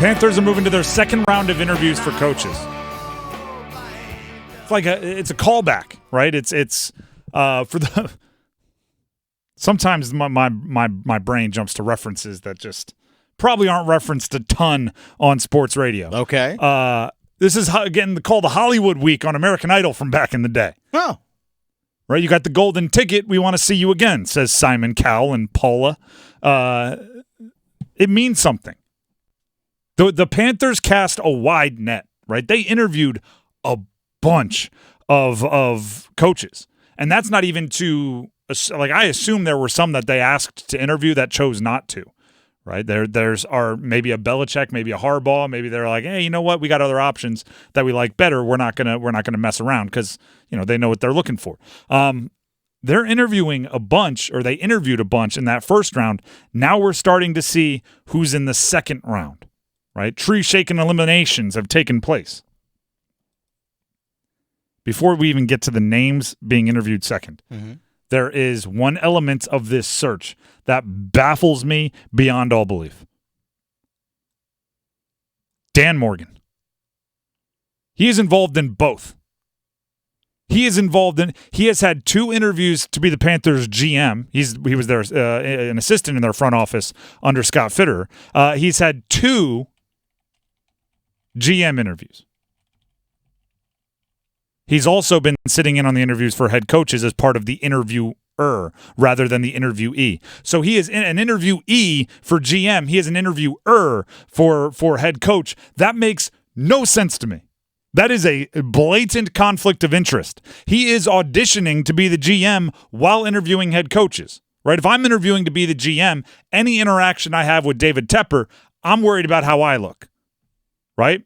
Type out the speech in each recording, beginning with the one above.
Panthers are moving to their second round of interviews for coaches. It's like it's a callback, right? It's for the. Sometimes my brain jumps to references that just probably aren't referenced a ton on sports radio. Okay. This is again called the Hollywood Week on American Idol from back in the day. Oh. Right, you got the golden ticket. We want to see you again, says Simon Cowell and Paula. It means something. The Panthers cast a wide net, right? They interviewed a bunch of coaches, and that's not even to like. I assume there were some that they asked to interview that chose not to, right? There's maybe a Belichick, maybe a Harbaugh, maybe they're like, hey, you know what? We got other options that we like better. We're not gonna mess around because they know what they're looking for. They're interviewing a bunch, or they interviewed a bunch in that first round. Now we're starting to see who's in the second round. Right? Tree-shaking eliminations have taken place. Before we even get to the names being interviewed second, there is one element of this search that baffles me beyond all belief. Dan Morgan. He is involved in both. He has had 2 interviews to be the Panthers GM. He was their an assistant in their front office under Scott Fitterer. He's had 2 GM interviews. He's also been sitting in on the interviews for head coaches as part of the interviewer rather than the interviewee. So he is an interviewee for GM. He is an interviewer for head coach. That makes no sense to me. That is a blatant conflict of interest. He is auditioning to be the GM while interviewing head coaches. Right? If I'm interviewing to be the GM, any interaction I have with David Tepper, I'm worried about how I look. Right?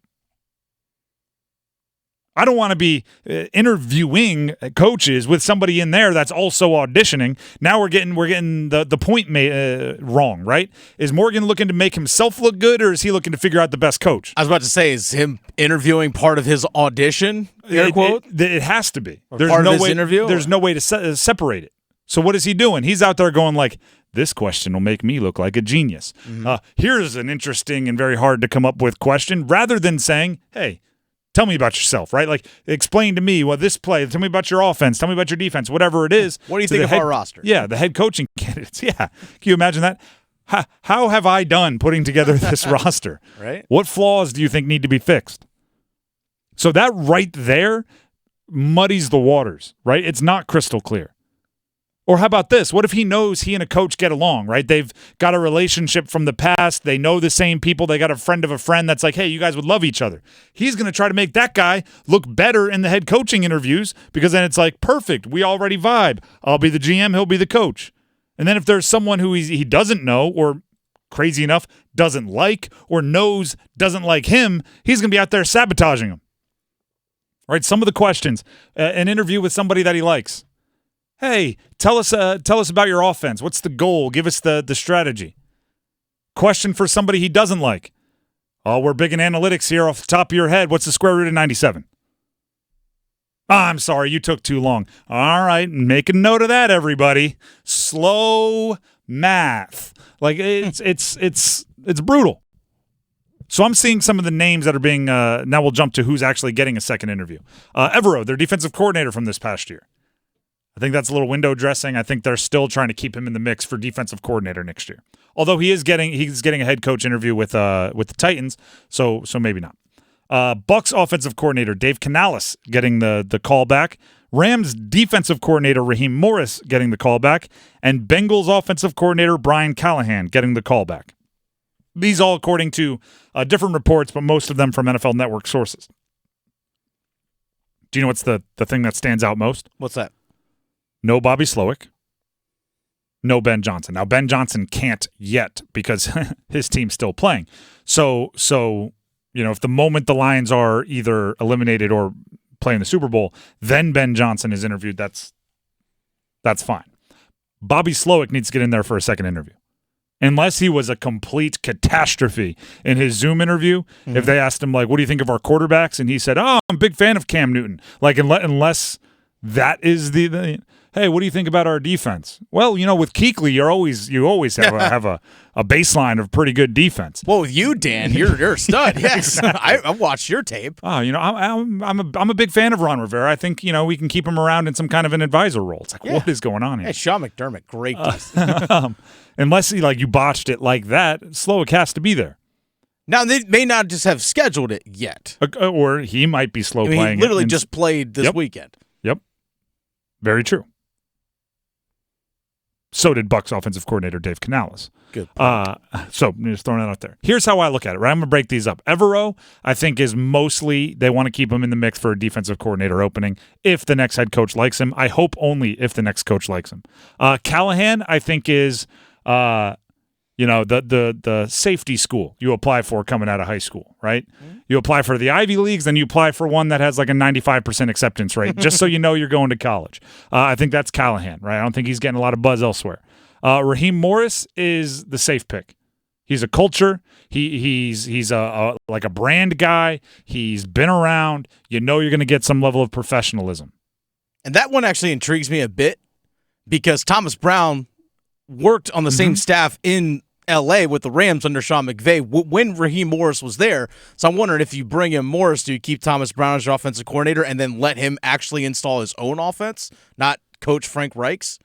I don't want to be interviewing coaches with somebody in there that's also auditioning. Now we're getting the point wrong, right? Is Morgan looking to make himself look good, or is he looking to figure out the best coach? I was about to say, is him interviewing part of his audition? Air quote. It has to be. There's part no of his way, interview. There's no way to separate it. So what is he doing? He's out there going like, this question will make me look like a genius. Here's an interesting and very hard to come up with question, rather than saying, hey, tell me about yourself, right? Like, explain to me this play. Tell me about your offense. Tell me about your defense, whatever it is. What do you think of our roster? Yeah, the head coaching candidates. Yeah. Can you imagine that? How have I done putting together this roster? Right. What flaws do you think need to be fixed? So that right there muddies the waters, right? It's not crystal clear. Or how about this? What if he knows he and a coach get along, right? They've got a relationship from the past. They know the same people. They got a friend of a friend that's like, hey, you guys would love each other. He's going to try to make that guy look better in the head coaching interviews, because then it's like, perfect. We already vibe. I'll be the GM. He'll be the coach. And then if there's someone who he doesn't know, or crazy enough, doesn't like, or knows doesn't like him, he's going to be out there sabotaging him. Right? Some of the questions, an interview with somebody that he likes. Hey, tell us about your offense. What's the goal? Give us the strategy. Question for somebody he doesn't like. Oh, we're big in analytics here off the top of your head. What's the square root of 97? I'm sorry, you took too long. All right, make a note of that, everybody. Slow math. Like, it's brutal. So I'm seeing some of the names that are being now we'll jump to who's actually getting a second interview. Evero, their defensive coordinator from this past year. I think that's a little window dressing. I think they're still trying to keep him in the mix for defensive coordinator next year. Although he's getting a head coach interview with the Titans, so maybe not. Bucs offensive coordinator Dave Canales getting the call back. Rams defensive coordinator Raheem Morris getting the call back, and Bengals offensive coordinator Brian Callahan getting the call back. These all according to different reports, but most of them from NFL Network sources. Do you know what's the thing that stands out most? What's that? No Bobby Slowick. No Ben Johnson. Now, Ben Johnson can't yet because his team's still playing. So if the moment the Lions are either eliminated or playing the Super Bowl, then Ben Johnson is interviewed. That's fine. Bobby Slowick needs to get in there for a second interview. Unless he was a complete catastrophe in his Zoom interview. If they asked him, like, what do you think of our quarterbacks? And he said, oh, I'm a big fan of Cam Newton. Like, unless that is the hey, what do you think about our defense? Well, with Kuechly, you always have a a baseline of pretty good defense. Well, with you, Dan, you're a stud. Yes, I watched your tape. Oh, I'm a big fan of Ron Rivera. I think we can keep him around in some kind of an advisor role. It's like, what is going on here? Hey, Sean McDermott, great. Unless you botched it like that, Slowick has to be there. Now, they may not just have scheduled it yet. Or he might be playing. He literally just played this weekend. Yep. Very true. So did Bucs offensive coordinator Dave Canales. Good point. So just throwing that out there. Here's how I look at it. Right? I'm going to break these up. Evero, I think, is mostly they want to keep him in the mix for a defensive coordinator opening if the next head coach likes him. I hope only if the next coach likes him. Callahan, I think, is the safety school you apply for coming out of high school, right? Mm-hmm. You apply for the Ivy Leagues, then you apply for one that has like a 95% acceptance rate, just so you know you're going to college. I think that's Callahan, right? I don't think he's getting a lot of buzz elsewhere. Raheem Morris is the safe pick. He's a culture. He's a brand guy. He's been around. You know you're going to get some level of professionalism. And that one actually intrigues me a bit because Thomas Brown worked on the same staff in L.A. with the Rams under Sean McVay when Raheem Morris was there. So I'm wondering if you bring in Morris, do you keep Thomas Brown as your offensive coordinator and then let him actually install his own offense, not coach Frank Reich's?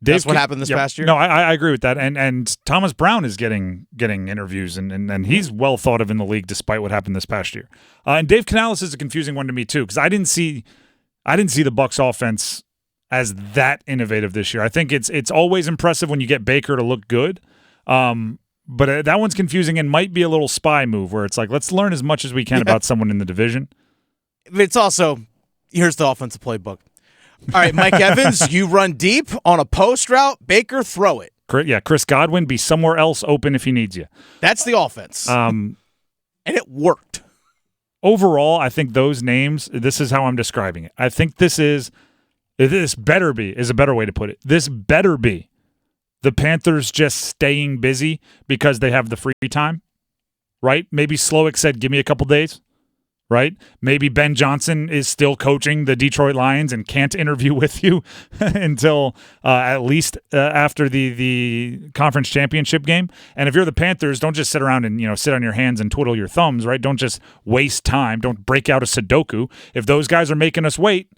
That's what happened this past year? No, I agree with that. And Thomas Brown is getting interviews, and he's well thought of in the league despite what happened this past year. And Dave Canales is a confusing one to me too because I didn't see the Bucs offense as that innovative this year. I think it's always impressive when you get Baker to look good. But that one's confusing and might be a little spy move where it's like, let's learn as much as we can about someone in the division. It's also, here's the offensive playbook. All right, Mike Evans, you run deep on a post route. Baker, throw it. Chris Godwin, be somewhere else open if he needs you. That's the offense. And it worked. Overall, I think those names, this is how I'm describing it. I think this better be, is a better way to put it. This better be the Panthers just staying busy because they have the free time, right? Maybe Slowick said, give me a couple days, right? Maybe Ben Johnson is still coaching the Detroit Lions and can't interview with you until at least after the conference championship game. And if you're the Panthers, don't just sit around and sit on your hands and twiddle your thumbs, right? Don't just waste time. Don't break out a Sudoku. If those guys are making us wait,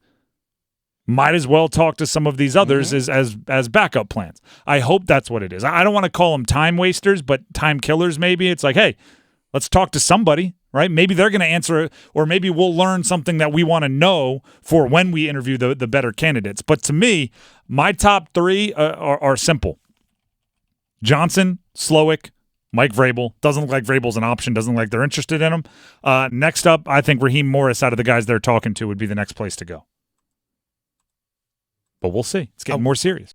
might as well talk to some of these others as backup plans. I hope that's what it is. I don't want to call them time wasters, but time killers maybe. It's like, hey, let's talk to somebody, right? Maybe they're going to answer it, or maybe we'll learn something that we want to know for when we interview the better candidates. But to me, my top three are simple. Johnson, Slowick, Mike Vrabel. Doesn't look like Vrabel's an option. Doesn't look like they're interested in him. Next up, I think Raheem Morris out of the guys they're talking to would be the next place to go. But we'll see. It's getting more serious.